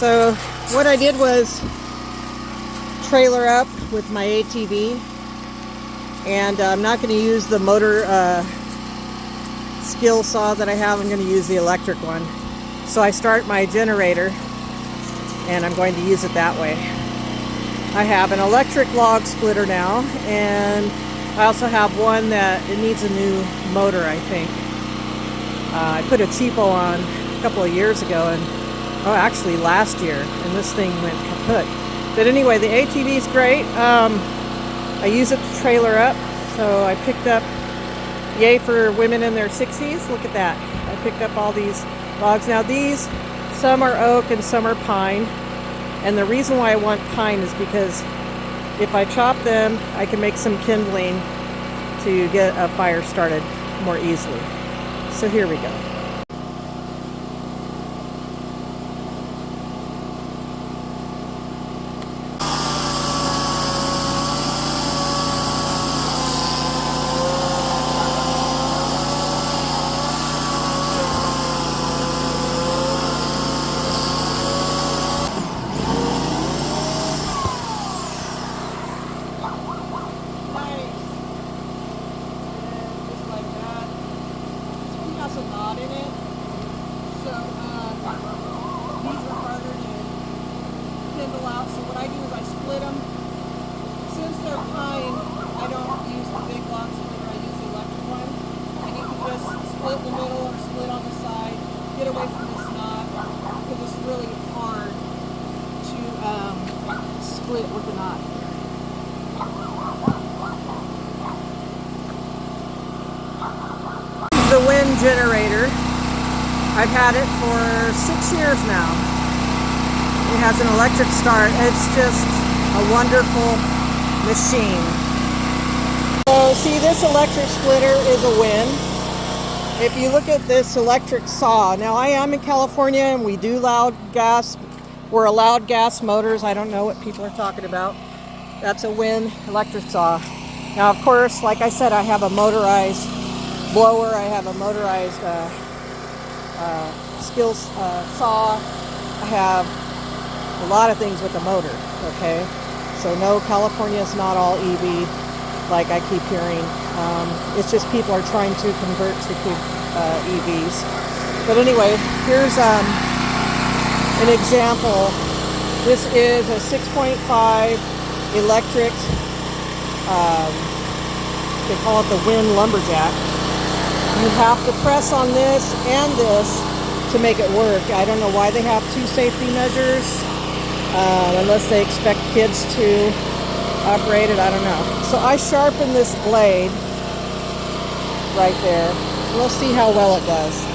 So what I did was trailer up with my ATV, and I'm not going to use the motor skill saw that I have. I'm going to use the electric one. So I start my generator and I'm going to use it that way. I have an electric log splitter now, and I also have one that it needs a new motor, I think. I put a cheapo on a couple of years ago, and actually last year, and this thing went kaput. But anyway, the ATV is great. I use it to trailer up. So I picked up, yay for women in their 60s, look at that. I picked up all these logs. Now these, some are oak and some are pine. And the reason why I want pine is because if I chop them, I can make some kindling to get a fire started more easily. So here we go. A knot in it, so these are harder to kindle out. So what I do is I split them. Since they're pine, I don't use the big log splitter, I use the electric one, and you can just split the middle or split on the side, get away from this knot, because it's really hard to split with the knot. The wind generator. I've had it for 6 years now. It has an electric start. It's just a wonderful machine. So see, this electric splitter is a win. If you look at this electric saw, now I am in California and we do loud gas. We're allowed gas motors. I don't know what people are talking about. That's a Win electric saw. Now of course, like I said, I have a motorized blower, I have a motorized saw, I have a lot of things with the motor, okay? So no, California is not all EV like I keep hearing. It's just people are trying to convert to EVs. But anyway, here's an example. This is a 6.5 electric, they call it the Win Lumberjack. You have to press on this and this to make it work. I don't know why they have two safety measures, unless they expect kids to operate it, I don't know. So I sharpen this blade right there. We'll see how well it does.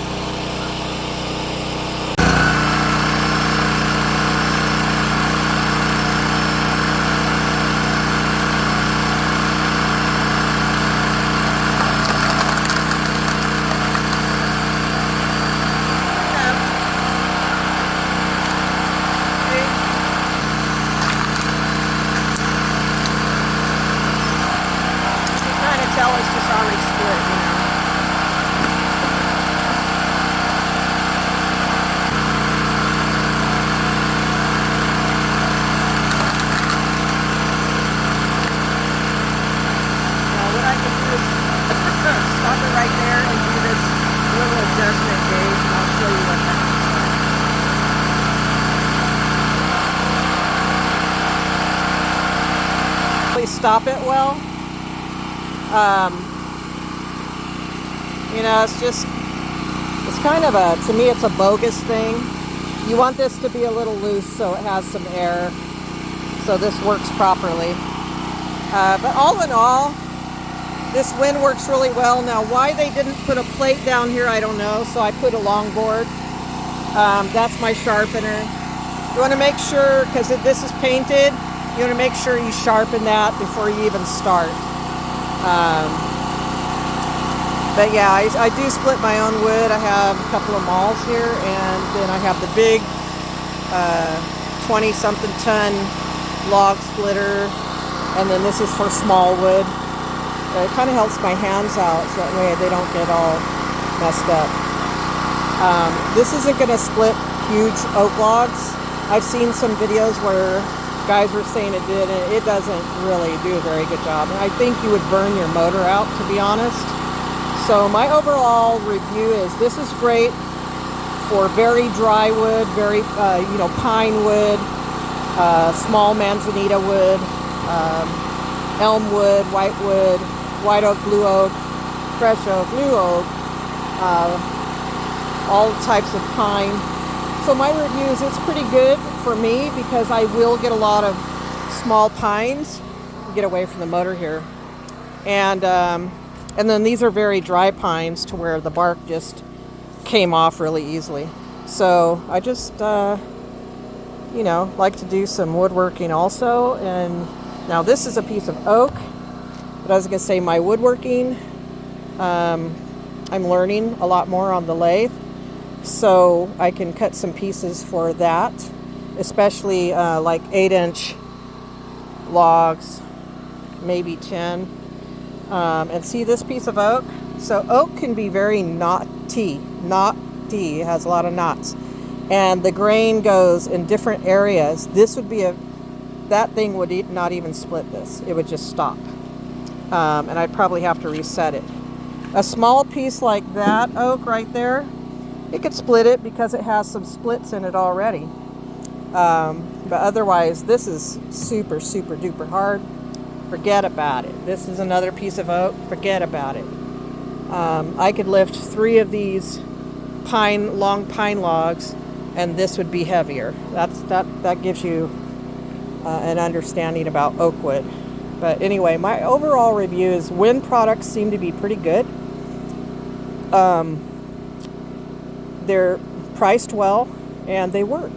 It's just already split, you know. Now what I can do is stop it right there and do this little adjustment gauge, and I'll show you what happens. Please stop it well. You know, it's kind of a, to me, it's a bogus thing. You want this to be a little loose so it has some air, so this works properly. But all in all, this Win works really well. Now, why they didn't put a plate down here, I don't know, so I put a long board. That's my sharpener. You want to make sure, because this is painted, you want to make sure you sharpen that before you even start. But yeah, I do split my own wood. I have a couple of mauls here, and then I have the big 20-something ton log splitter, and then this is for small wood. It kind of helps my hands out, so that way they don't get all messed up. This isn't going to split huge oak logs. I've seen some videos where guys were saying it did, and it doesn't really do a very good job. And I think you would burn your motor out, to be honest. So my overall review is this is great for very dry wood, very, pine wood, small manzanita wood, elm wood, white oak, blue oak, fresh oak, new oak, all types of pine. So my review is it's pretty good for me because I will get a lot of small pines. Get away from the motor here. And then these are very dry pines to where the bark just came off really easily. So I just, like to do some woodworking also. And now this is a piece of oak. But I was going to say my woodworking, I'm learning a lot more on the lathe. So I can cut some pieces for that, especially like 8-inch logs, maybe 10. And see this piece of oak? So oak can be very knotty. It has a lot of knots. And the grain goes in different areas. This would be that thing would not even split this. It would just stop. And I'd probably have to reset it. A small piece like that oak right there, it could split it because it has some splits in it already. But otherwise, this is super, super duper hard. Forget about it. This is another piece of oak. Forget about it. I could lift 3 of these long pine logs, and this would be heavier. That gives you an understanding about oak wood. But anyway, my overall review is wind products seem to be pretty good. They're priced well, and they work.